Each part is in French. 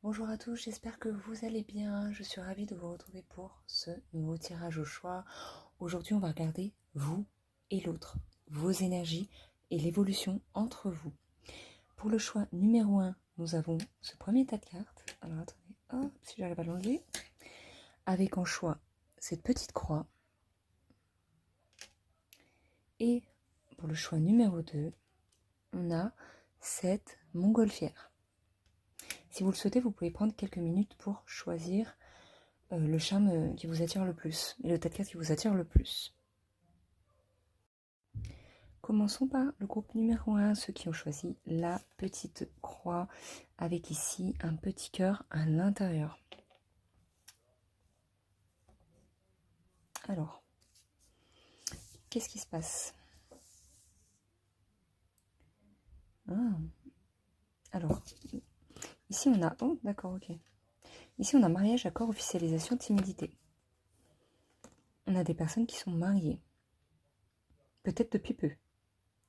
Bonjour à tous, j'espère que vous allez bien. Je suis ravie de vous retrouver pour ce nouveau tirage au choix. Aujourd'hui, on va regarder vous et l'autre, vos énergies et l'évolution entre vous. Pour le choix numéro 1, nous avons ce premier tas de cartes. Alors attendez, hop, si j'arrive à l'enlever. Avec en choix cette petite croix. Et pour le choix numéro 2, on a cette montgolfière. Si vous le souhaitez, vous pouvez prendre quelques minutes pour choisir le charme qui vous attire le plus et le tas de cartes qui vous attire le plus. Commençons par le groupe numéro 1, ceux qui ont choisi la petite croix avec ici un petit cœur à l'intérieur. Alors, qu'est-ce qui se passe? Alors, ici on a... Oh, d'accord, ok. Ici on a mariage, accord, officialisation, timidité. On a des personnes qui sont mariées. Peut-être depuis peu,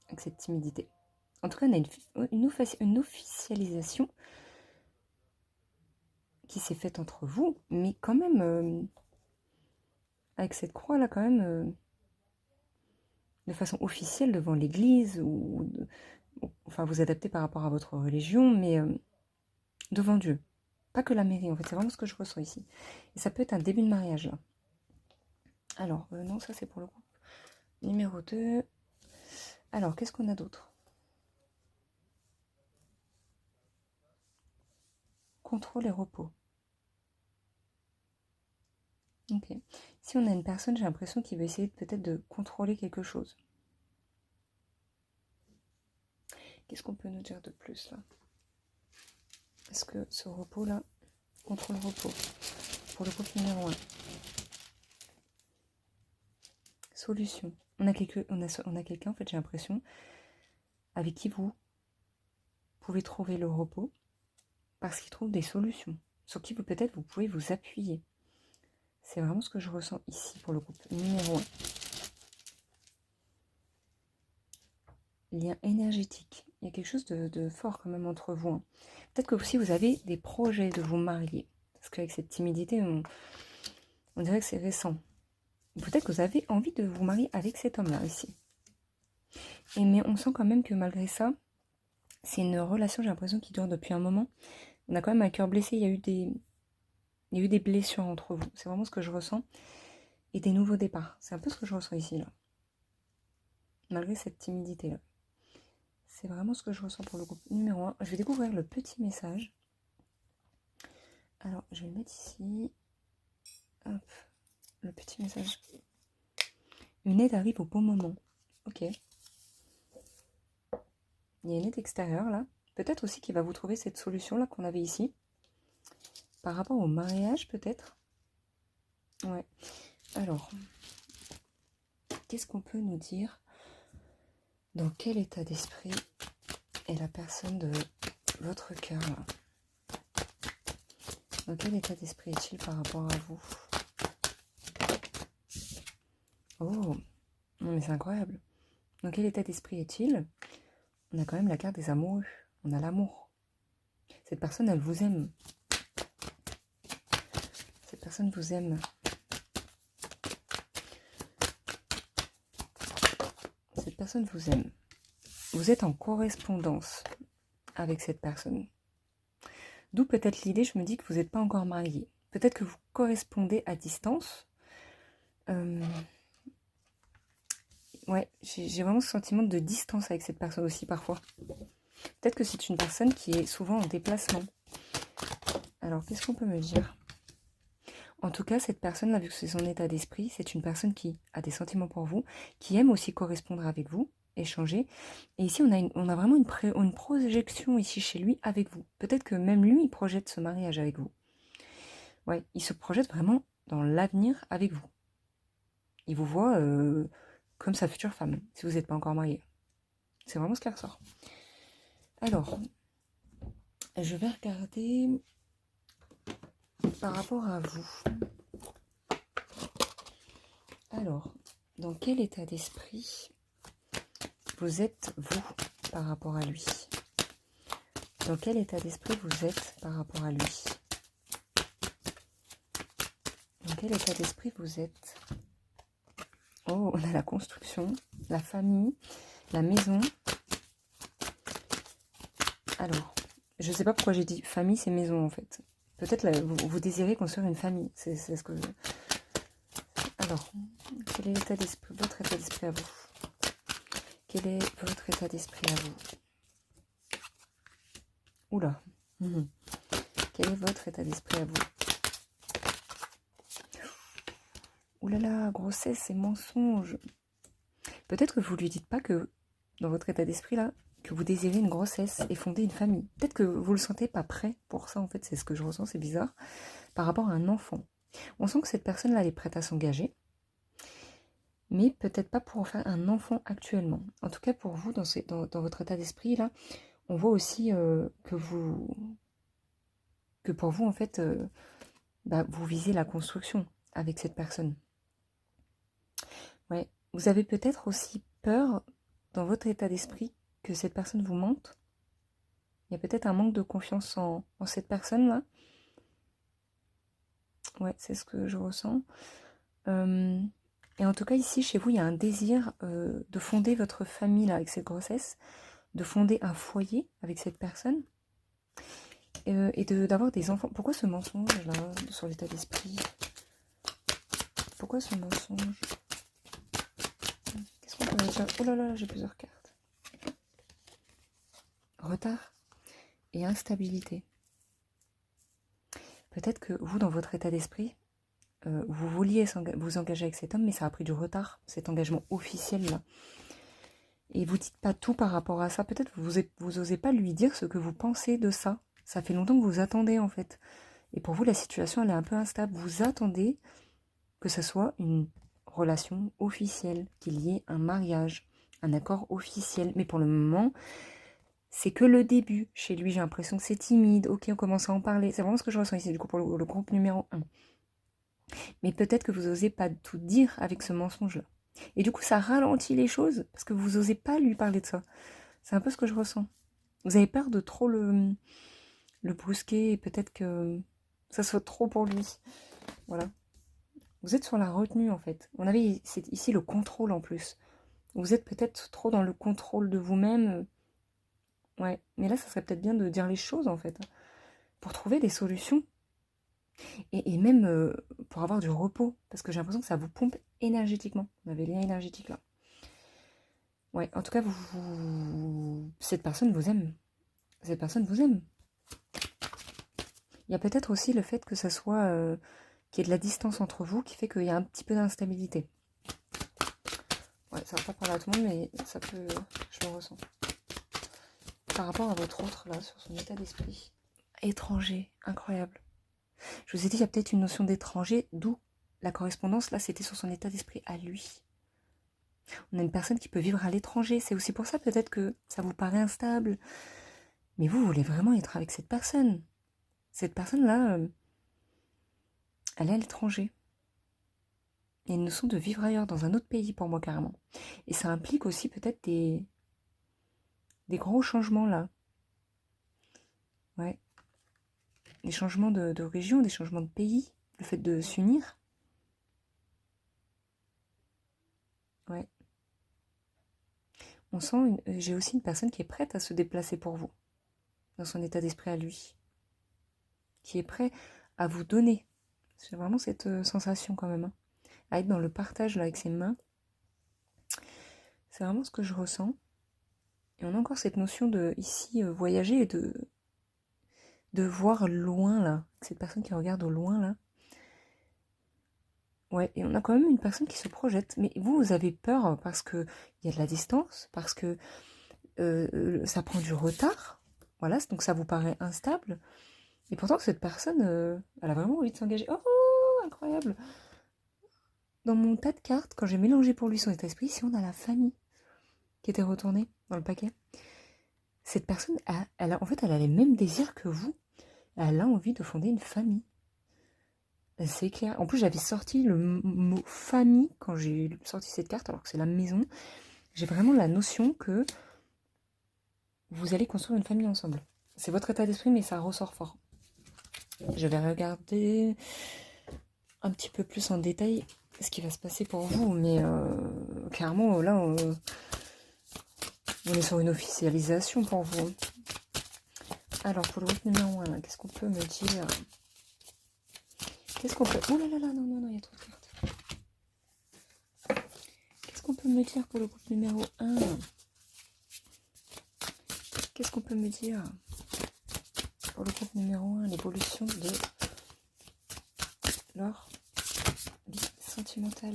avec cette timidité. En tout cas, on a une officialisation qui s'est faite entre vous, mais quand même, avec cette croix-là, quand même, de façon officielle devant l'église, enfin vous adaptez par rapport à votre religion, mais devant Dieu. Pas que la mairie, en fait, c'est vraiment ce que je ressens ici. Et ça peut être un début de mariage, là. Alors, non, ça c'est pour le groupe numéro 2. Alors, qu'est-ce qu'on a d'autre? Contrôle et repos. Ok. Si on a une personne, j'ai l'impression qu'il va essayer peut-être de contrôler quelque chose. Qu'est-ce qu'on peut nous dire de plus, là? Est-ce que ce repos-là, contrôle repos, pour le groupe numéro 1. Solution. On a quelqu'un, en fait, j'ai l'impression, avec qui vous pouvez trouver le repos, parce qu'il trouve des solutions, sur qui peut-être vous pouvez vous appuyer. C'est vraiment ce que je ressens ici pour le groupe numéro 1. Lien énergétique. Il y a quelque chose de fort quand même entre vous. Peut-être que aussi vous avez des projets de vous marier. Parce qu'avec cette timidité, on dirait que c'est récent. Peut-être que vous avez envie de vous marier avec cet homme-là ici. Mais on sent quand même que malgré ça, c'est une relation, j'ai l'impression, qui dure depuis un moment. On a quand même un cœur blessé, il y a eu des blessures entre vous. C'est vraiment ce que je ressens. Et des nouveaux départs. C'est un peu ce que je ressens ici, là. Malgré cette timidité-là. C'est vraiment ce que je ressens pour le groupe numéro 1. Je vais découvrir le petit message. Alors, je vais le mettre ici. Hop. Le petit message. Une aide arrive au bon moment. Ok. Il y a une aide extérieure, là. Peut-être aussi qu'il va vous trouver cette solution-là qu'on avait ici. Par rapport au mariage, peut-être. Ouais. Alors, qu'est-ce qu'on peut nous dire? Dans quel état d'esprit est la personne de votre cœur, là? Dans quel état d'esprit est-il par rapport à vous? Oh, non mais c'est incroyable. Dans quel état d'esprit est-il? On a quand même la carte des amoureux. On a l'amour. Cette personne, elle vous aime. Cette personne vous aime. Cette personne vous aime. Vous êtes en correspondance avec cette personne. D'où peut-être l'idée, je me dis que vous n'êtes pas encore marié. Peut-être que vous correspondez à distance. Ouais, j'ai vraiment ce sentiment de distance avec cette personne aussi parfois. Peut-être que c'est une personne qui est souvent en déplacement. Alors, qu'est-ce qu'on peut me dire? En tout cas, cette personne-là, vu que c'est son état d'esprit, c'est une personne qui a des sentiments pour vous, qui aime aussi correspondre avec vous, échanger. Et ici, on a vraiment une projection ici chez lui avec vous. Peut-être que même lui, il projette ce mariage avec vous. Ouais, il se projette vraiment dans l'avenir avec vous. Il vous voit comme sa future femme, si vous n'êtes pas encore marié. C'est vraiment ce qui ressort. Alors, je vais regarder par rapport à vous. Alors, dans quel état d'esprit vous êtes, vous, par rapport à lui? Dans quel état d'esprit vous êtes par rapport à lui? Dans quel état d'esprit vous êtes? Oh, on a la construction, la famille, la maison. Alors, je ne sais pas pourquoi j'ai dit famille, c'est maison en fait. Peut-être vous désirez construire une famille. C'est ce que... Alors, quel est l'état d'esprit, votre état d'esprit à vous? Quel est votre état d'esprit à vous? Oula. Quel est votre état d'esprit à vous? Oulala, là là, grossesse et mensonge. Peut-être que vous lui dites pas que, dans votre état d'esprit là, que vous désirez une grossesse et fonder une famille. Peut-être que vous le sentez pas prêt pour ça, en fait, c'est ce que je ressens, c'est bizarre. Par rapport à un enfant. On sent que cette personne-là, elle est prête à s'engager, mais peut-être pas pour faire un enfant actuellement. En tout cas, pour vous, dans votre état d'esprit, là, on voit aussi que pour vous, en fait, vous visez la construction avec cette personne. Ouais. Vous avez peut-être aussi peur, dans votre état d'esprit, que cette personne vous mente. Il y a peut-être un manque de confiance en cette personne-là. Ouais, c'est ce que je ressens. Et en tout cas, ici, chez vous, il y a un désir de fonder votre famille là, avec cette grossesse, de fonder un foyer avec cette personne, et d'avoir des enfants. Pourquoi ce mensonge là, sur l'état d'esprit? Pourquoi ce mensonge? Qu'est-ce qu'on peut dire? Oh là là, j'ai plusieurs cartes. Retard et instabilité. Peut-être que vous, dans votre état d'esprit, vous vouliez vous engager avec cet homme, mais ça a pris du retard, cet engagement officiel là. Et vous dites pas tout par rapport à ça. Peut-être que vous osez pas lui dire ce que vous pensez de ça. Ça fait longtemps que vous attendez en fait. Et pour vous, la situation elle est un peu instable. Vous attendez que ce soit une relation officielle, qu'il y ait un mariage, un accord officiel. Mais pour le moment, c'est que le début. Chez lui, j'ai l'impression que c'est timide. Ok, on commence à en parler. C'est vraiment ce que je ressens ici, du coup, pour le groupe numéro 1. Mais peut-être que vous n'osez pas tout dire avec ce mensonge-là. Et du coup, ça ralentit les choses, parce que vous n'osez pas lui parler de ça. C'est un peu ce que je ressens. Vous avez peur de trop le brusquer, et peut-être que ça soit trop pour lui. Voilà. Vous êtes sur la retenue, en fait. On avait ici le contrôle, en plus. Vous êtes peut-être trop dans le contrôle de vous-même. Ouais. Mais là, ça serait peut-être bien de dire les choses, en fait, pour trouver des solutions. Et même pour avoir du repos, parce que j'ai l'impression que ça vous pompe énergétiquement. On avait les liens énergétiques là. Ouais, en tout cas, cette personne vous aime. Cette personne vous aime. Il y a peut-être aussi le fait que ça soit qu'il y ait de la distance entre vous qui fait qu'il y a un petit peu d'instabilité. Ouais, ça va pas parler à tout le monde, mais ça peut... Je le ressens. Par rapport à votre autre là, sur son état d'esprit. Étranger, incroyable. Je vous ai dit, il y a peut-être une notion d'étranger, d'où la correspondance, là, c'était sur son état d'esprit à lui. On a une personne qui peut vivre à l'étranger. C'est aussi pour ça, peut-être, que ça vous paraît instable. Mais vous voulez vraiment être avec cette personne. Cette personne-là, elle est à l'étranger. Il y a une notion de vivre ailleurs, dans un autre pays, pour moi, carrément. Et ça implique aussi, peut-être, des gros changements, là. Ouais. Des changements de région, des changements de pays. Le fait de s'unir. Ouais. On sent, j'ai aussi une personne qui est prête à se déplacer pour vous, dans son état d'esprit à lui, qui est prêt à vous donner. C'est vraiment cette sensation quand même, hein, à être dans le partage là avec ses mains. C'est vraiment ce que je ressens. Et on a encore cette notion de, ici, voyager et de voir loin là, cette personne qui regarde au loin là. Ouais, et on a quand même une personne qui se projette. Mais vous avez peur parce qu'il y a de la distance, parce que ça prend du retard. Voilà, donc ça vous paraît instable. Et pourtant, cette personne, elle a vraiment envie de s'engager. Oh, incroyable! Dans mon tas de cartes, quand j'ai mélangé pour lui son état d'esprit, ici on a la famille qui était retournée dans le paquet. Cette personne, en fait, elle a les mêmes désirs que vous. Elle a envie de fonder une famille. C'est clair. En plus, j'avais sorti le mot famille quand j'ai sorti cette carte, alors que c'est la maison. J'ai vraiment la notion que vous allez construire une famille ensemble. C'est votre état d'esprit, mais ça ressort fort. Je vais regarder un petit peu plus en détail ce qui va se passer pour vous, mais clairement, là, on est sur une officialisation pour vous. Alors, pour le groupe numéro 1, qu'est-ce qu'on peut me dire? Qu'est-ce qu'on peut... Oh là là là, non, non, non, il y a trop de cartes. Qu'est-ce qu'on peut me dire pour le groupe numéro 1? Qu'est-ce qu'on peut me dire pour le groupe numéro 1? L'évolution de leur vie sentimentale.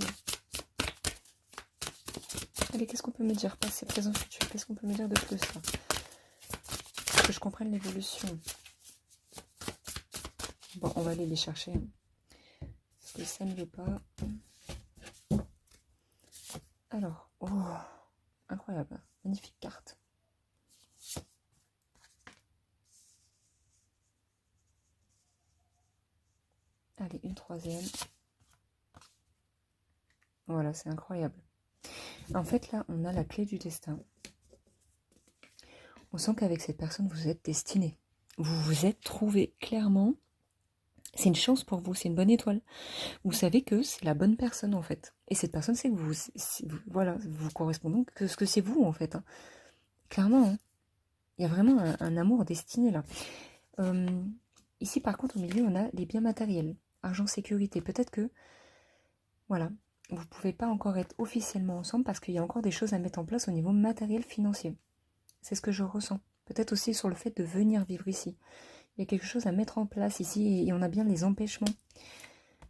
Allez, qu'est-ce qu'on peut me dire? Passé, présent, futur. Qu'est-ce qu'on peut me dire de plus là? Pour que je comprenne l'évolution. Bon, on va aller les chercher. Parce que ça ne veut pas. Alors, oh, incroyable. Magnifique carte. Allez, une troisième. Voilà, c'est incroyable. En fait, là, on a la clé du destin. On sent qu'avec cette personne, vous êtes destiné. Vous vous êtes trouvé clairement. C'est une chance pour vous, c'est une bonne étoile. Vous savez que c'est la bonne personne, en fait. Et cette personne, c'est que vous, voilà, vous correspondez que ce que c'est vous, en fait. Hein. Clairement, hein. Il y a vraiment un amour destiné, là. Ici, par contre, au milieu, on a les biens matériels. Argent, sécurité. Peut-être que, voilà, vous ne pouvez pas encore être officiellement ensemble parce qu'il y a encore des choses à mettre en place au niveau matériel, financier. C'est ce que je ressens. Peut-être aussi sur le fait de venir vivre ici. Il y a quelque chose à mettre en place ici et on a bien les empêchements.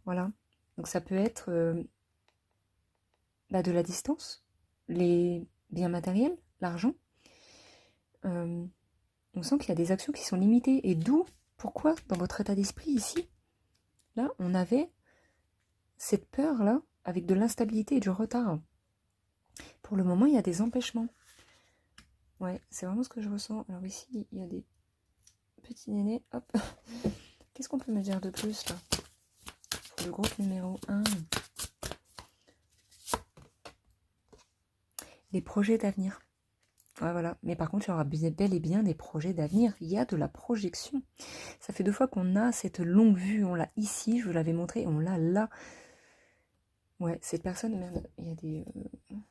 Voilà. Donc ça peut être de la distance, les biens matériels, l'argent. On sent qu'il y a des actions qui sont limitées. Et d'où, pourquoi, dans votre état d'esprit ici, là, on avait cette peur-là avec de l'instabilité et du retard. Pour le moment, il y a des empêchements. Ouais, c'est vraiment ce que je ressens. Alors ici, il y a des petits nénés. Hop. Qu'est-ce qu'on peut me dire de plus, là? Pour le groupe numéro 1. Les projets d'avenir. Ouais, voilà. Mais par contre, il y aura bel et bien des projets d'avenir. Il y a de la projection. Ça fait 2 fois qu'on a cette longue vue. On l'a ici, je vous l'avais montré, et on l'a là. Ouais, cette personne, merde, il y a des... Il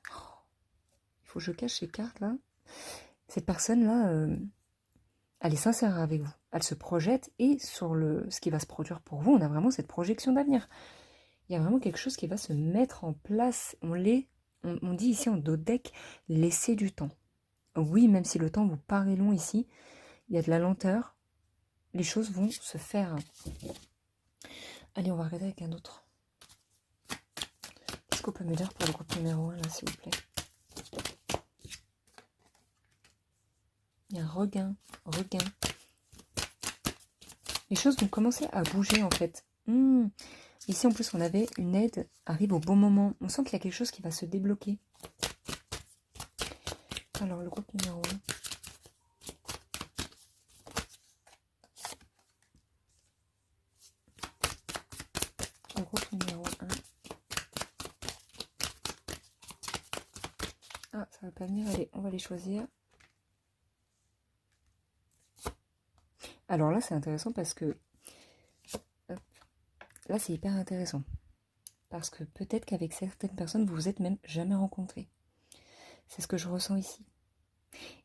faut que je cache ces cartes-là. Cette personne-là, elle est sincère avec vous. Elle se projette et sur ce qui va se produire pour vous, on a vraiment cette projection d'avenir. Il y a vraiment quelque chose qui va se mettre en place. On dit ici en dos de deck, laissez du temps. Oui, même si le temps vous paraît long ici, il y a de la lenteur. Les choses vont se faire. Allez, on va regarder avec un autre. Qu'est-ce qu'on peut me dire pour le groupe numéro 1, là, s'il vous plaît? Il y a un regain. Les choses vont commencer à bouger, en fait. Ici, en plus, on avait une aide, arrive au bon moment. On sent qu'il y a quelque chose qui va se débloquer. Alors, le groupe numéro 1. Le groupe numéro 1. Ah, ça va pas venir. Allez, on va les choisir. Alors là, c'est intéressant parce que... Là, c'est hyper intéressant. Parce que peut-être qu'avec certaines personnes, vous vous êtes même jamais rencontrés. C'est ce que je ressens ici.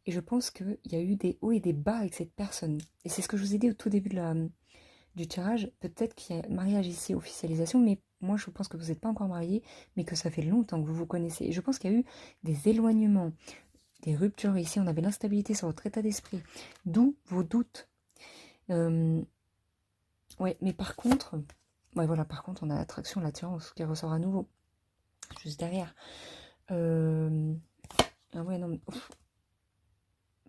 Et je pense qu'il y a eu des hauts et des bas avec cette personne. Et c'est ce que je vous ai dit au tout début du tirage. Peut-être qu'il y a mariage ici, officialisation, mais moi je pense que vous n'êtes pas encore mariés, mais que ça fait longtemps que vous vous connaissez. Et je pense qu'il y a eu des éloignements, des ruptures. Ici, on avait l'instabilité sur votre état d'esprit. D'où vos doutes. Ouais, mais par contre... Ouais, voilà, par contre, on a l'attraction, l'attirance qui ressort à nouveau. Juste derrière. Ah ouais, non, mais...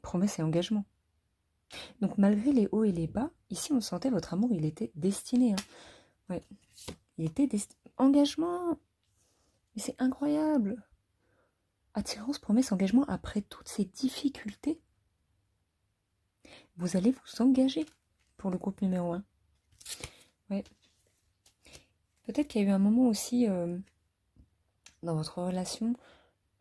Promesse et engagement. Donc, malgré les hauts et les bas, ici, on sentait votre amour, il était destiné. Hein. Ouais, il était destiné. Engagement. Mais c'est incroyable. Attirance, promesse, engagement, après toutes ces difficultés, vous allez vous engager pour le groupe numéro 1. Ouais. Peut-être qu'il y a eu un moment aussi dans votre relation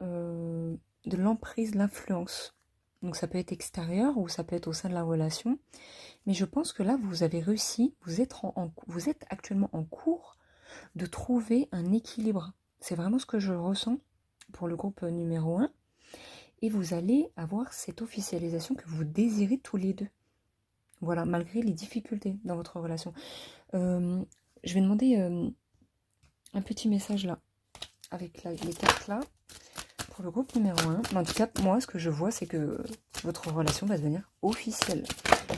de l'emprise, de l'influence. Donc ça peut être extérieur ou ça peut être au sein de la relation. Mais je pense que là, vous avez réussi, vous êtes actuellement en cours de trouver un équilibre. C'est vraiment ce que je ressens pour le groupe numéro 1. Et vous allez avoir cette officialisation que vous désirez tous les deux. Voilà, malgré les difficultés dans votre relation. Je vais demander un petit message là, avec les cartes là, pour le groupe numéro 1. Mais en tout cas, moi, ce que je vois, c'est que votre relation va devenir officielle.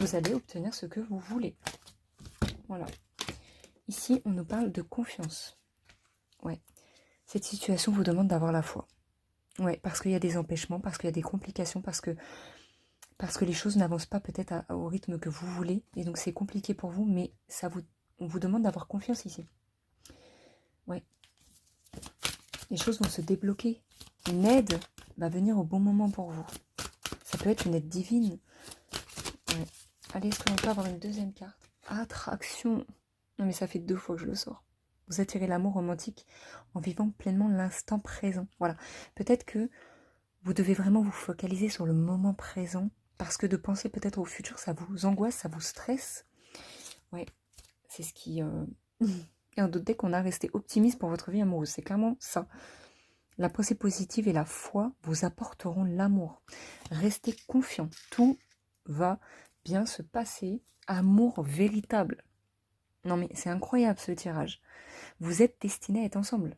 Vous allez obtenir ce que vous voulez. Voilà. Ici, on nous parle de confiance. Ouais. Cette situation vous demande d'avoir la foi. Ouais, parce qu'il y a des empêchements, parce qu'il y a des complications, parce que les choses n'avancent pas peut-être au rythme que vous voulez. Et donc, c'est compliqué pour vous, mais on vous demande d'avoir confiance ici. Ouais. Les choses vont se débloquer. Une aide va venir au bon moment pour vous. Ça peut être une aide divine. Ouais. Allez, est-ce qu'on peut avoir une deuxième carte? Attraction. Non, mais ça fait 2 fois que je le sors. Vous attirez l'amour romantique en vivant pleinement l'instant présent. Voilà. Peut-être que vous devez vraiment vous focaliser sur le moment présent parce que de penser peut-être au futur, ça vous angoisse, ça vous stresse. Ouais, c'est ce qui... Et en d'autres dès qu'on a resté optimiste pour votre vie amoureuse, c'est clairement ça. La pensée positive et la foi vous apporteront l'amour. Restez confiant, tout va bien se passer. Amour véritable. Non mais c'est incroyable ce tirage. Vous êtes destinés à être ensemble.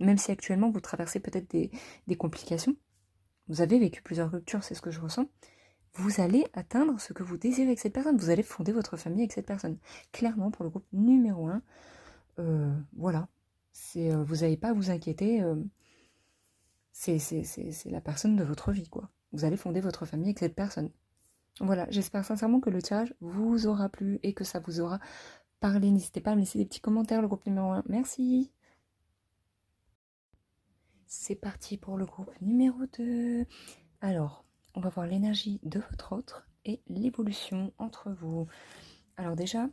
Même si actuellement vous traversez peut-être des complications, vous avez vécu plusieurs ruptures, c'est ce que je ressens, vous allez atteindre ce que vous désirez avec cette personne. Vous allez fonder votre famille avec cette personne. Clairement, pour le groupe numéro 1, voilà. Vous n'avez pas à vous inquiéter. C'est la personne de votre vie, quoi. Vous allez fonder votre famille avec cette personne. Voilà, j'espère sincèrement que le tirage vous aura plu et que ça vous aura parlé. N'hésitez pas à me laisser des petits commentaires, le groupe numéro 1. Merci. C'est parti pour le groupe numéro 2. Alors, on va voir l'énergie de votre autre et l'évolution entre vous. Alors déjà,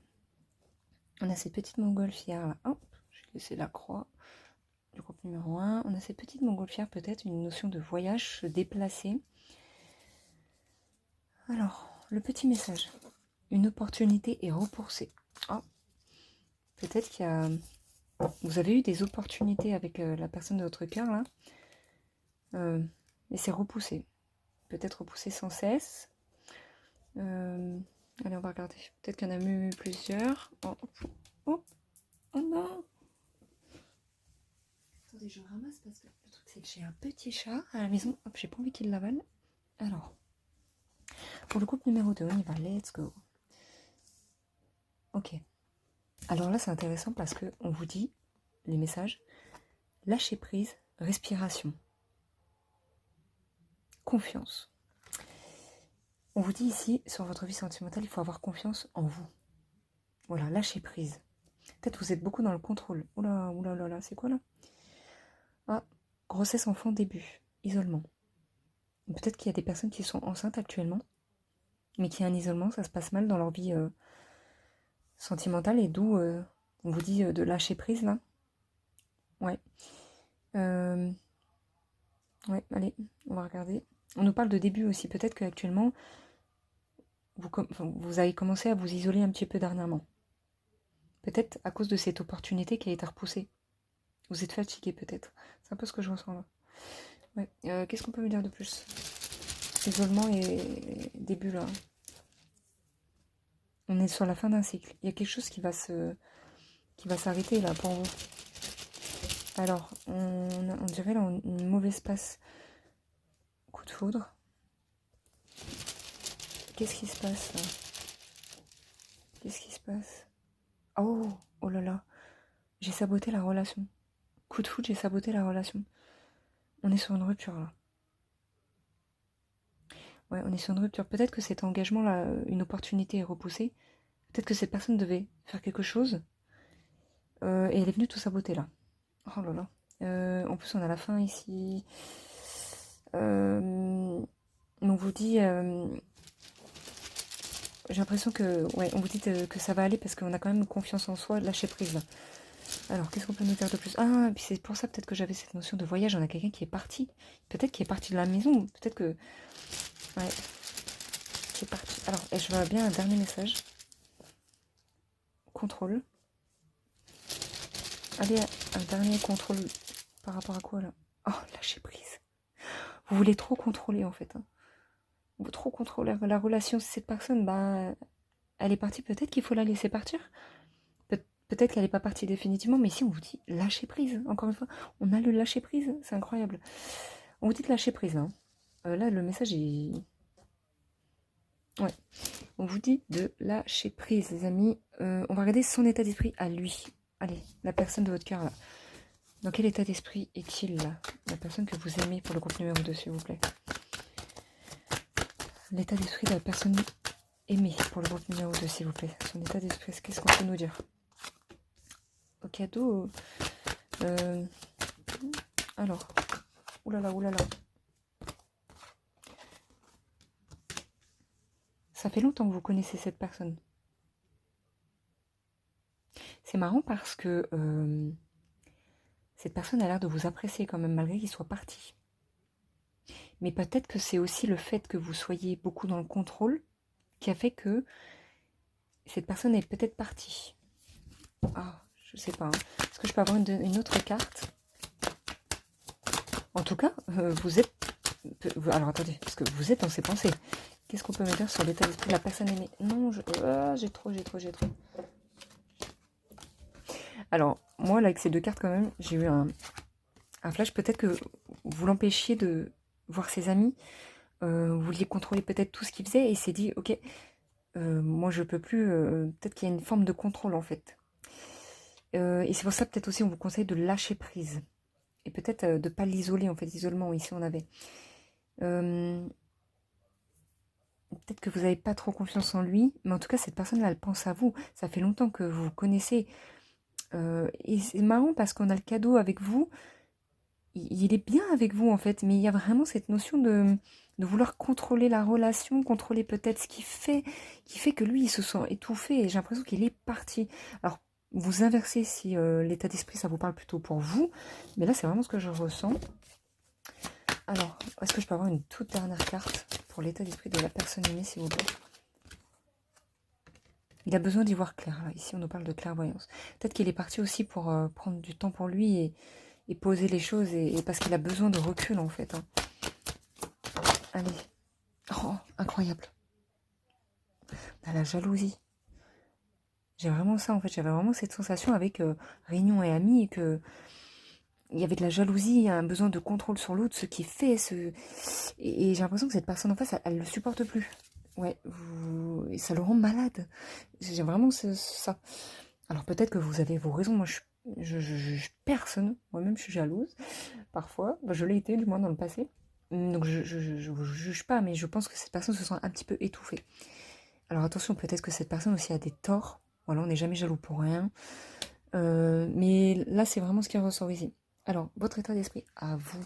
on a cette petite montgolfière là. Hop, je vais laisser la croix du groupe numéro 1. On a cette petite montgolfière, peut-être une notion de voyage, se déplacer. Alors, le petit message. Une opportunité est repoussée. Oh, peut-être qu'il y a... Vous avez eu des opportunités avec la personne de votre cœur là. Mais c'est repoussé. Peut-être repoussé sans cesse. Allez, on va regarder. Peut-être qu'il y en a eu plusieurs. Oh, oh, oh non. Attendez, je ramasse parce que le truc c'est que j'ai un petit chat à la maison. Hop, j'ai pas envie qu'il l'avale. Alors, pour le groupe numéro 2, on y va. Let's go. Ok. Alors là, c'est intéressant parce que on vous dit, les messages, lâcher prise, respiration, confiance. On vous dit ici, sur votre vie sentimentale, il faut avoir confiance en vous. Voilà, lâcher prise. Peut-être vous êtes beaucoup dans le contrôle. Oula, oula, oula, là, c'est quoi là? Ah, grossesse enfant début, isolement. Peut-être qu'il y a des personnes qui sont enceintes actuellement, mais qui ont un isolement, ça se passe mal dans leur vie sentimentale, et d'où on vous dit de lâcher prise là. Ouais. Ouais, allez, on va regarder. On nous parle de début aussi. Peut-être qu'actuellement, vous avez commencé à vous isoler un petit peu dernièrement. Peut-être à cause de cette opportunité qui a été repoussée. Vous êtes fatigué peut-être. C'est un peu ce que je ressens là. Ouais. Qu'est-ce qu'on peut me dire de plus? Isolement et début là. On est sur la fin d'un cycle. Il y a quelque chose qui va s'arrêter là pour vous. Alors, on dirait là une mauvaise passe. Coup de foudre. Qu'est-ce qui se passe là? Qu'est-ce qui se passe? Oh, oh là là. J'ai saboté la relation. Coup de foudre, j'ai saboté la relation. On est sur une rupture là. Ouais, on est sur une rupture. Peut-être que cet engagement là, une opportunité est repoussée. Peut-être que cette personne devait faire quelque chose. Et elle est venue tout saboter là. Oh là là. En plus, on a la fin ici. On vous dit... j'ai l'impression que... Ouais, on vous dit que ça va aller parce qu'on a quand même confiance en soi, lâcher prise là. Alors, qu'est-ce qu'on peut nous dire de plus? Ah, et puis c'est pour ça peut-être que j'avais cette notion de voyage. On a quelqu'un qui est parti. Peut-être qui est parti de la maison. Peut-être que Ouais, c'est parti. Alors, et je vois bien un dernier message. Contrôle. Allez, un dernier contrôle par rapport à quoi là? Oh, lâcher prise. Vous voulez trop contrôler en fait. Hein. Vous voulez trop contrôler la relation. Si cette personne, bah, elle est partie, peut-être qu'il faut la laisser partir. Peut-être qu'elle n'est pas partie définitivement, mais ici on vous dit lâcher prise. Encore une fois, on a le lâcher prise. C'est incroyable. On vous dit de lâcher prise. Hein. Là, le message est... Ouais. On vous dit de lâcher prise, les amis. On va regarder son état d'esprit à lui. Allez, la personne de votre cœur là. Dans quel état d'esprit est-il là? La personne que vous aimez pour le groupe numéro 2, s'il vous plaît. L'état d'esprit de la personne aimée pour le groupe numéro 2, s'il vous plaît. Son état d'esprit, qu'est-ce qu'on peut nous dire? Au cadeau. Alors. Oulala, oulala. Ça fait longtemps que vous connaissez cette personne. C'est marrant parce que cette personne a l'air de vous apprécier quand même, malgré qu'il soit parti. Mais peut-être que c'est aussi le fait que vous soyez beaucoup dans le contrôle qui a fait que cette personne est peut-être partie. Ah, je sais pas. Hein. Est-ce que je peux avoir une autre carte? En tout cas, vous êtes... Alors attendez, parce que vous êtes dans ses pensées. Qu'est-ce qu'on peut me dire sur l'état d'esprit de la personne aimée? Non, j'ai trop. Alors, moi, là, avec ces deux cartes, quand même, j'ai eu un flash. Peut-être que vous l'empêchiez de voir ses amis. Vous vouliez contrôler peut-être tout ce qu'il faisait. Et il s'est dit, ok, moi, je peux plus. Peut-être qu'il y a une forme de contrôle, en fait. Et c'est pour ça, peut-être aussi, on vous conseille de lâcher prise. Et peut-être de ne pas l'isoler, en fait. Isolement, ici, on avait... peut-être que vous n'avez pas trop confiance en lui. Mais en tout cas, cette personne-là, elle pense à vous. Ça fait longtemps que vous vous connaissez. Et c'est marrant parce qu'on a le cadeau avec vous. Il est bien avec vous en fait, mais il y a vraiment cette notion de vouloir contrôler la relation, contrôler peut-être ce qui fait que lui il se sent étouffé et j'ai l'impression qu'il est parti. Alors vous inversez si l'état d'esprit ça vous parle plutôt pour vous, mais là c'est vraiment ce que je ressens. Alors, est-ce que je peux avoir une toute dernière carte pour l'état d'esprit de la personne aimée s'il vous plaît? Il a besoin d'y voir clair, là. Ici on nous parle de clairvoyance. Peut-être qu'il est parti aussi pour prendre du temps pour lui et poser les choses, et parce qu'il a besoin de recul en fait. Hein. Allez. Oh, incroyable. On a la jalousie. J'ai vraiment ça en fait, j'avais vraiment cette sensation avec Réunion et Amis, que il y avait de la jalousie, un besoin de contrôle sur l'autre, ce qui fait, et j'ai l'impression que cette personne en face, elle le supporte plus. Ouais, et ça le rend malade. J'ai vraiment ça. Alors peut-être que vous avez vos raisons, moi je juge personne, moi-même je suis jalouse, parfois, bah, je l'ai été du moins dans le passé, donc je vous juge pas, mais je pense que cette personne se sent un petit peu étouffée. Alors attention, peut-être que cette personne aussi a des torts, voilà, on n'est jamais jaloux pour rien, mais là c'est vraiment ce qui ressort ici. Alors, votre état d'esprit à vous,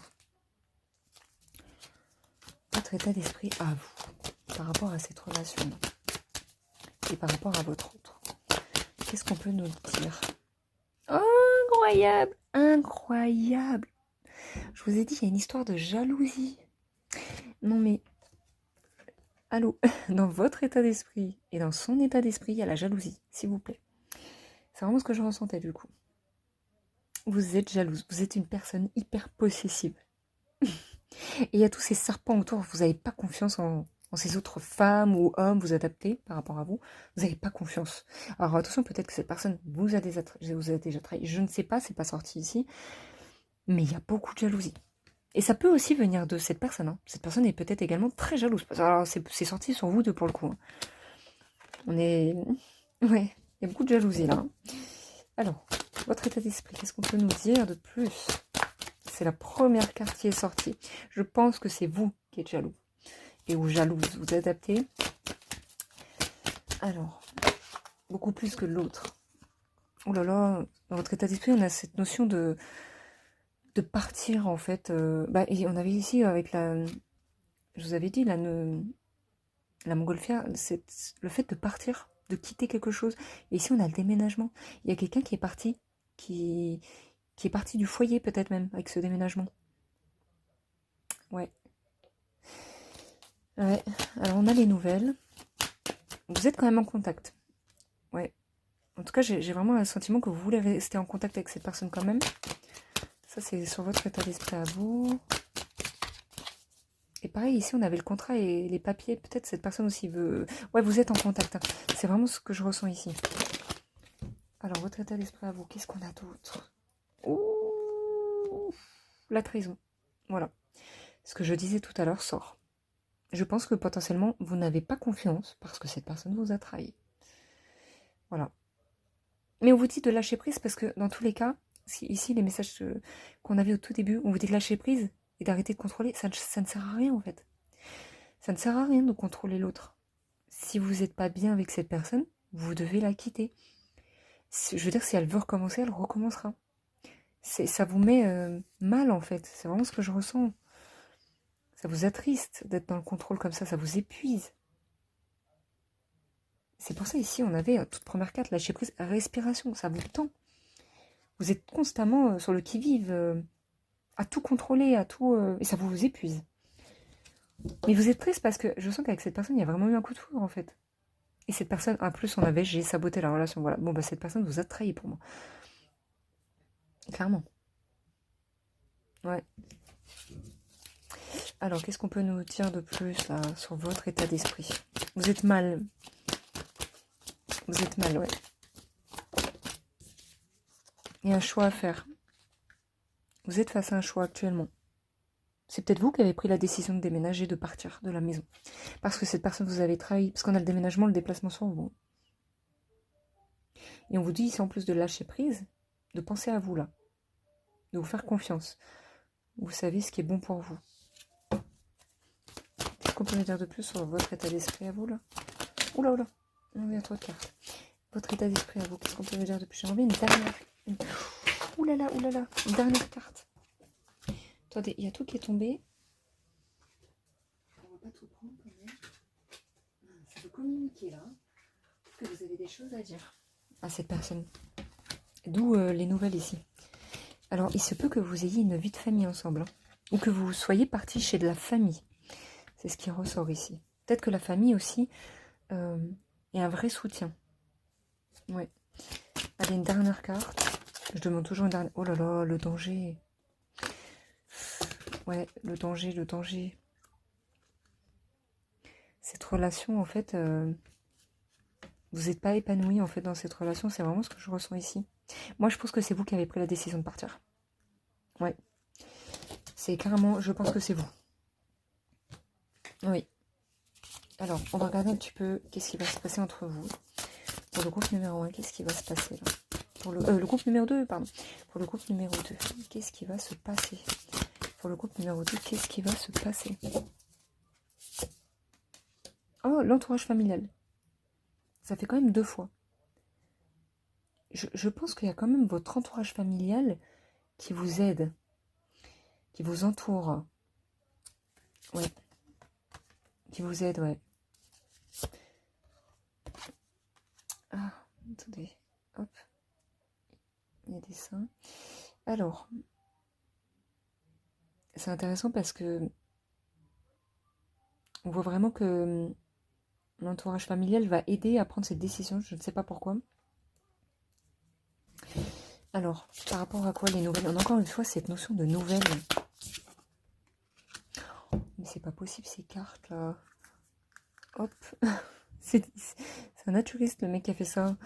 votre état d'esprit à vous, par rapport à cette relation-là, et par rapport à votre autre. Qu'est-ce qu'on peut nous dire? Oh, incroyable, incroyable. Je vous ai dit, il y a une histoire de jalousie. Non mais, allô, dans votre état d'esprit et dans son état d'esprit, il y a la jalousie, s'il vous plaît. C'est vraiment ce que je ressentais du coup. Vous êtes jalouse, vous êtes une personne hyper possessive. Et il y a tous ces serpents autour, vous n'avez pas confiance en ces autres femmes ou hommes, vous adaptez par rapport à vous, vous n'avez pas confiance. Alors attention, peut-être que cette personne vous a déjà trahi, je ne sais pas, c'est pas sorti ici, mais il y a beaucoup de jalousie. Et ça peut aussi venir de cette personne. Hein. Cette personne est peut-être également très jalouse. Alors c'est sorti sur vous deux pour le coup. Hein. On est... Ouais, il y a beaucoup de jalousie là. Hein. Alors, votre état d'esprit, qu'est-ce qu'on peut nous dire de plus? C'est la première carte qui est sortie. Je pense que c'est vous qui êtes jaloux. Et ou jalouse, vous adaptez. Alors, beaucoup plus que l'autre. Oh là là, dans votre état d'esprit, on a cette notion de partir en fait. Et on avait ici avec la... Je vous avais dit, la montgolfière, c'est le fait de partir, de quitter quelque chose. Et ici, on a le déménagement. Il y a quelqu'un qui est parti, qui est parti du foyer peut-être même, avec ce déménagement. Ouais. Ouais, alors on a les nouvelles. Vous êtes quand même en contact. Ouais. En tout cas, j'ai vraiment un sentiment que vous voulez rester en contact avec cette personne quand même. Ça, c'est sur votre état d'esprit à vous. Et pareil, ici, on avait le contrat et les papiers. Peut-être cette personne aussi veut... Ouais, vous êtes en contact. Hein. C'est vraiment ce que je ressens ici. Alors, votre état d'esprit à vous, qu'est-ce qu'on a d'autre? Ouh, la trahison. Voilà. Ce que je disais tout à l'heure sort. Je pense que potentiellement, vous n'avez pas confiance parce que cette personne vous a trahi. Voilà. Mais on vous dit de lâcher prise parce que dans tous les cas, ici, les messages qu'on avait au tout début, on vous dit de lâcher prise et d'arrêter de contrôler. Ça ne sert à rien en fait. Ça ne sert à rien de contrôler l'autre. Si vous n'êtes pas bien avec cette personne, vous devez la quitter. Je veux dire, si elle veut recommencer, elle recommencera. Ça vous met mal en fait. C'est vraiment ce que je ressens. Ça vous attriste d'être dans le contrôle comme ça vous épuise. C'est pour ça ici, on avait toute première carte, lâcher prise, respiration, ça vous tend. Vous êtes constamment sur le qui-vive, à tout contrôler, à tout... et ça vous épuise. Mais vous êtes triste parce que je sens qu'avec cette personne, il y a vraiment eu un coup de foudre en fait. Et cette personne, en plus, j'ai saboté la relation. Voilà. Bon, bah cette personne vous a trahi pour moi. Clairement. Ouais. Alors, qu'est-ce qu'on peut nous dire de plus là, sur votre état d'esprit? Vous êtes mal. Vous êtes mal, ouais. Il y a un choix à faire. Vous êtes face à un choix actuellement. C'est peut-être vous qui avez pris la décision de déménager, de partir de la maison. Parce que cette personne vous avait trahi. Parce qu'on a le déménagement, le déplacement sur vous. Et on vous dit ici, en plus de lâcher prise, de penser à vous là. De vous faire confiance. Vous savez ce qui est bon pour vous. Qu'est-ce qu'on peut me dire de plus sur votre état d'esprit à vous là? Oula, oula. Il y a trop de cartes. Votre état d'esprit à vous, qu'est-ce qu'on peut me dire de plus? J'ai envie une dernière. Oulala, oulala. Une dernière carte. Attendez, il y a tout qui est tombé. On va pas tout prendre quand même. Ça veut communiquer là. Que vous avez des choses à dire à cette personne. D'où les nouvelles ici. Alors, il se peut que vous ayez une vie de famille ensemble. Hein, ou que vous soyez partis chez de la famille. C'est ce qui ressort ici. Peut-être que la famille aussi est un vrai soutien. Ouais. Allez, une dernière carte. Je demande toujours une dernière... Oh là là, le danger. Ouais, le danger, le danger. Cette relation, en fait, vous n'êtes pas épanoui, en fait, dans cette relation. C'est vraiment ce que je ressens ici. Moi, je pense que c'est vous qui avez pris la décision de partir. Ouais. C'est carrément, je pense que c'est vous. Oui. Alors, on va regarder un petit peu qu'est-ce qui va se passer entre vous. Pour le groupe numéro 1, qu'est-ce qui va se passer là? Pour le groupe numéro 2, pardon. Pour le groupe numéro 2, qu'est-ce qui va se passer? Pour le groupe numéro 2, qu'est-ce qui va se passer? Oh, l'entourage familial. Ça fait quand même 2 fois. Je pense qu'il y a quand même votre entourage familial qui vous aide, qui vous entoure. Ouais. Qui vous aide, ouais. Ah, attendez. Hop. Il y a des seins. Alors, c'est intéressant parce que on voit vraiment que l'entourage familial va aider à prendre cette décision. Je ne sais pas pourquoi. Alors, par rapport à quoi les nouvelles? On a encore une fois cette notion de nouvelles. Mais c'est pas possible ces cartes là. Hop. C'est un naturiste le mec qui a fait ça.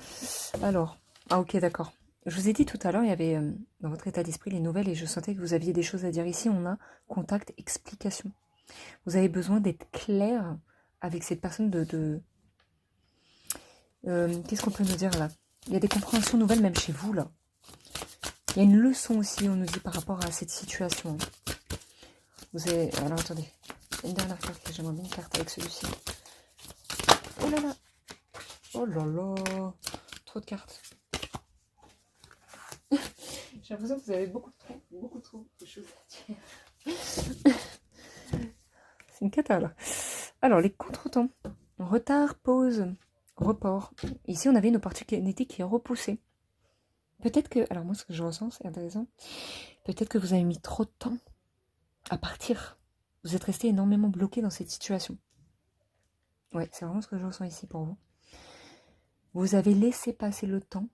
Alors, ah ok d'accord. Je vous ai dit tout à l'heure, il y avait dans votre état d'esprit les nouvelles et je sentais que vous aviez des choses à dire. Ici, on a contact, explication. Vous avez besoin d'être clair avec cette personne qu'est-ce qu'on peut nous dire là? Il y a des compréhensions nouvelles même chez vous là. Il y a une leçon aussi, on nous dit, par rapport à cette situation. Vous avez... Alors attendez, une dernière carte, j'aimerais bien une carte avec celui-ci. Oh là là. Oh là là. Trop de cartes. J'ai l'impression que vous avez beaucoup trop de choses à dire. C'est une cata là. Alors, les contretemps. Retard, pause, report. Ici, on avait une opportunité qui est repoussée. Peut-être que... Alors moi, ce que je ressens, c'est intéressant. Peut-être que vous avez mis trop de temps à partir. Vous êtes resté énormément bloqué dans cette situation. Ouais, c'est vraiment ce que je ressens ici pour vous. Vous avez laissé passer le temps.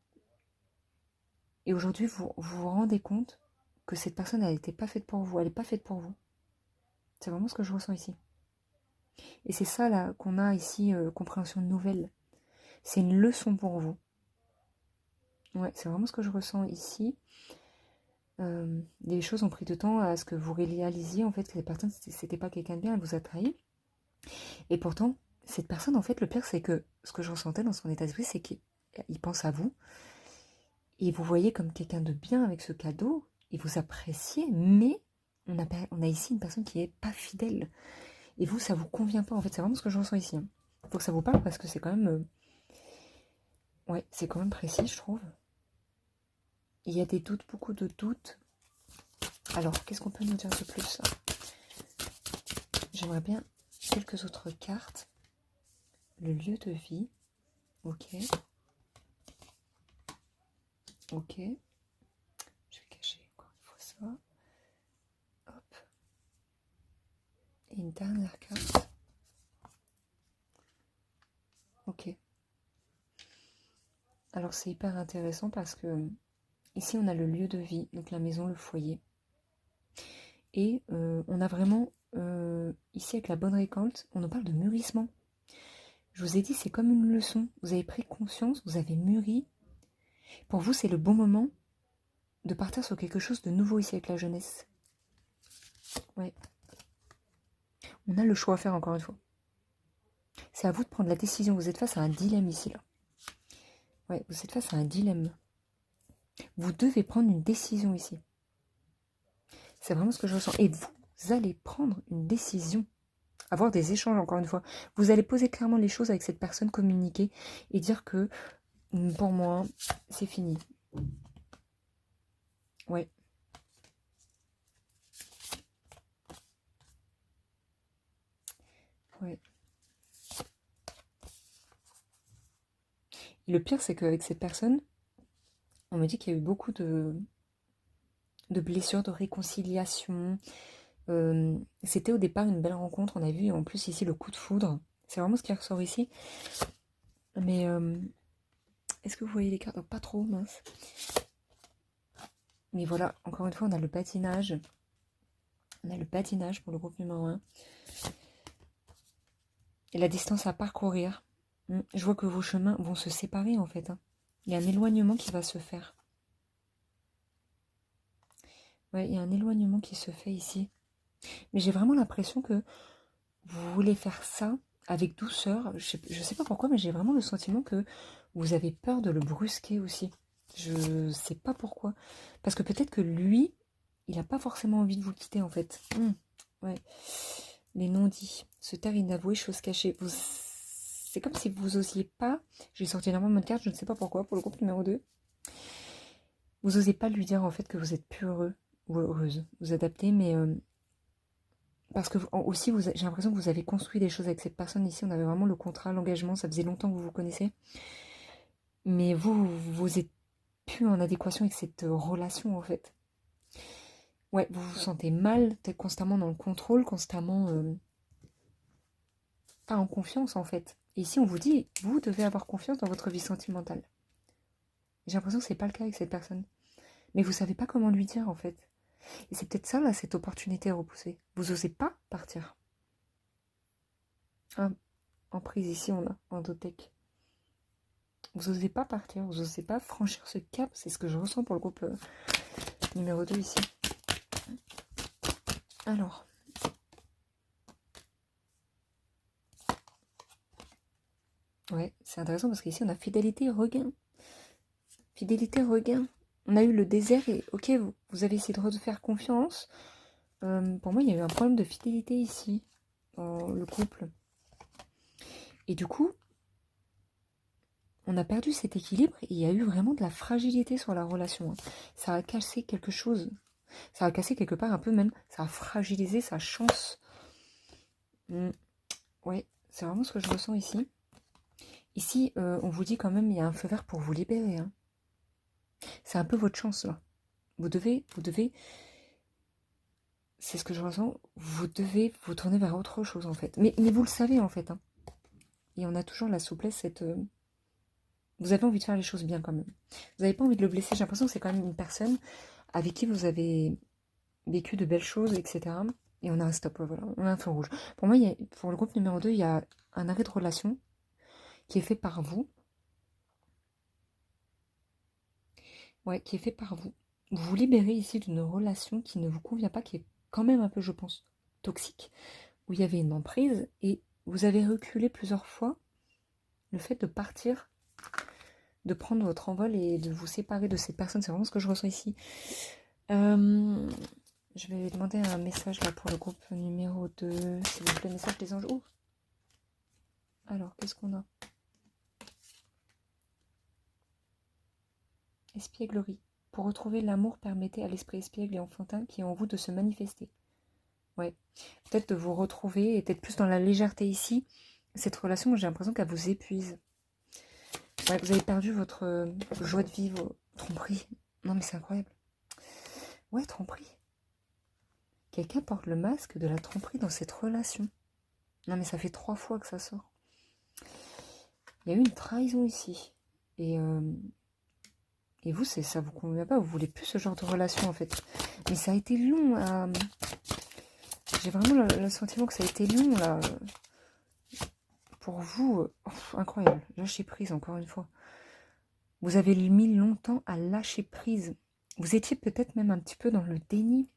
Et aujourd'hui, vous rendez compte que cette personne, elle n'était pas faite pour vous. Elle n'est pas faite pour vous. C'est vraiment ce que je ressens ici. Et c'est ça là qu'on a ici, compréhension nouvelle. C'est une leçon pour vous. Ouais, c'est vraiment ce que je ressens ici. Les choses ont pris du temps à ce que vous réalisiez en fait que cette personne, c'était pas quelqu'un de bien, elle vous a trahi. Et pourtant, cette personne, en fait, le pire, c'est que ce que je ressentais dans son état d'esprit, c'est qu'il pense à vous. Et vous voyez comme quelqu'un de bien avec ce cadeau. Et vous appréciez, mais on a ici une personne qui n'est pas fidèle. Et vous, ça vous convient pas, en fait. C'est vraiment ce que je ressens ici. Faut que ça vous parle parce que c'est quand même... ouais, c'est quand même précis, je trouve. Il y a des doutes, beaucoup de doutes. Alors, qu'est-ce qu'on peut nous dire de plus là? J'aimerais bien quelques autres cartes. Le lieu de vie. Ok. Ok. Je vais cacher encore une fois ça. Hop. Et une dernière carte. Ok. Alors c'est hyper intéressant parce que ici on a le lieu de vie, donc la maison, le foyer. Et on a vraiment, ici avec la bonne récolte, on nous parle de mûrissement. Je vous ai dit, c'est comme une leçon. Vous avez pris conscience, vous avez mûri. Pour vous, c'est le bon moment de partir sur quelque chose de nouveau ici avec la jeunesse. Ouais. On a le choix à faire encore une fois. C'est à vous de prendre la décision. Vous êtes face à un dilemme ici, là. Ouais, vous êtes face à un dilemme. Vous devez prendre une décision ici. C'est vraiment ce que je ressens. Et vous allez prendre une décision. Avoir des échanges, encore une fois. Vous allez poser clairement les choses avec cette personne, communiquer et dire que, pour moi, c'est fini. Ouais. Ouais. Et le pire, c'est qu'avec cette personne, on me dit qu'il y a eu beaucoup de blessures, de réconciliation. C'était au départ une belle rencontre. On a vu en plus ici le coup de foudre. C'est vraiment ce qui ressort ici. Mais est-ce que vous voyez les cartes? Oh, pas trop, mince. Mais voilà, encore une fois, on a le patinage. On a le patinage pour le groupe numéro 1. Et la distance à parcourir. Je vois que vos chemins vont se séparer en fait. Il y a un éloignement qui va se faire. Ouais, il y a un éloignement qui se fait ici. Mais j'ai vraiment l'impression que vous voulez faire ça avec douceur. Je sais pas pourquoi, mais j'ai vraiment le sentiment que vous avez peur de le brusquer aussi. Je sais pas pourquoi. Parce que peut-être que lui, il n'a pas forcément envie de vous quitter en fait. Ouais. Les non-dits. Se taire inavoué, chose cachée. C'est comme si vous osiez pas. J'ai sorti énormément de cartes, je ne sais pas pourquoi, pour le groupe numéro 2. Vous osez pas lui dire en fait que vous êtes plus heureux ou heureuse. Vous adaptez, mais parce que aussi, j'ai l'impression que vous avez construit des choses avec cette personne ici. On avait vraiment le contrat, l'engagement. Ça faisait longtemps que vous vous connaissez. Mais vous êtes plus en adéquation avec cette relation, en fait. Ouais, vous vous sentez mal, peut-être constamment dans le contrôle, constamment pas en confiance, en fait. Et ici, on vous dit, vous devez avoir confiance dans votre vie sentimentale. J'ai l'impression que c'est pas le cas avec cette personne. Mais vous savez pas comment lui dire, en fait. Et c'est peut-être ça, là, cette opportunité repoussée. Vous osez pas partir. Ah, en prise, ici, on a en Dotec. Vous n'osez pas partir, vous n'osez pas franchir ce cap. C'est ce que je ressens pour le groupe numéro 2 ici. Alors. Ouais, c'est intéressant parce qu'ici, on a fidélité, regain. Fidélité, regain. On a eu le désert et, ok, vous avez essayé de refaire confiance. Pour moi, il y a eu un problème de fidélité ici, dans le couple. Et du coup, on a perdu cet équilibre et il y a eu vraiment de la fragilité sur la relation. Ça a cassé quelque chose. Ça a cassé quelque part un peu même. Ça a fragilisé sa chance. Ouais, c'est vraiment ce que je ressens ici. Ici, on vous dit quand même, il y a un feu vert pour vous libérer. C'est un peu votre chance, là. Vous devez, c'est ce que je ressens, vous devez vous tourner vers autre chose, en fait. Mais vous le savez, en fait. et on a toujours la souplesse, vous avez envie de faire les choses bien quand même. Vous n'avez pas envie de le blesser, j'ai l'impression que c'est quand même une personne avec qui vous avez vécu de belles choses, etc. Et on a un stop, voilà, on a un feu rouge. Pour moi, pour le groupe numéro 2, il y a un arrêt de relation qui est fait par vous. Ouais, qui est fait par vous. Vous vous libérez ici d'une relation qui ne vous convient pas, qui est quand même un peu, je pense, toxique, où il y avait une emprise, et vous avez reculé plusieurs fois le fait de partir, de prendre votre envol et de vous séparer de cette personne. C'est vraiment ce que je ressens ici. Je vais demander un message là pour le groupe numéro 2. S'il vous plaît, message des anges. Oh. Alors, qu'est-ce qu'on a? Espièglerie. Pour retrouver l'amour, permettez à l'esprit espiègle et enfantin qui est en vous de se manifester. Ouais. Peut-être de vous retrouver et peut-être plus dans la légèreté ici. Cette relation, j'ai l'impression qu'elle vous épuise. Ouais, vous avez perdu votre joie de vivre, tromperie. Non mais c'est incroyable. Ouais, tromperie. Quelqu'un porte le masque de la tromperie dans cette relation. Non mais ça fait 3 fois que ça sort. Il y a eu une trahison ici. Et vous, ça vous convient pas, vous voulez plus ce genre de relation en fait. Mais ça a été long à... J'ai vraiment le sentiment que ça a été long là. Pour vous, incroyable. Lâcher prise encore une fois. Vous avez mis longtemps à lâcher prise. Vous étiez peut-être même un petit peu dans le déni.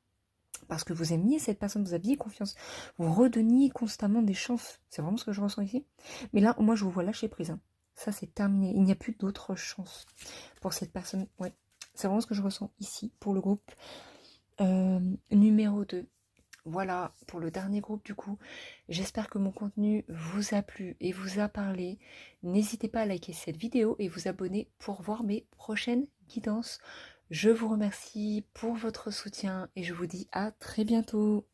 Parce que vous aimiez cette personne, vous aviez confiance. Vous redonniez constamment des chances. C'est vraiment ce que je ressens ici. Mais là, moi, je vous vois lâcher prise. Hein. Ça, c'est terminé. Il n'y a plus d'autres chances pour cette personne. Ouais. C'est vraiment ce que je ressens ici pour le groupe numéro 2. Voilà pour le dernier groupe du coup. J'espère que mon contenu vous a plu et vous a parlé. N'hésitez pas à liker cette vidéo et vous abonner pour voir mes prochaines guidances. Je vous remercie pour votre soutien et je vous dis à très bientôt.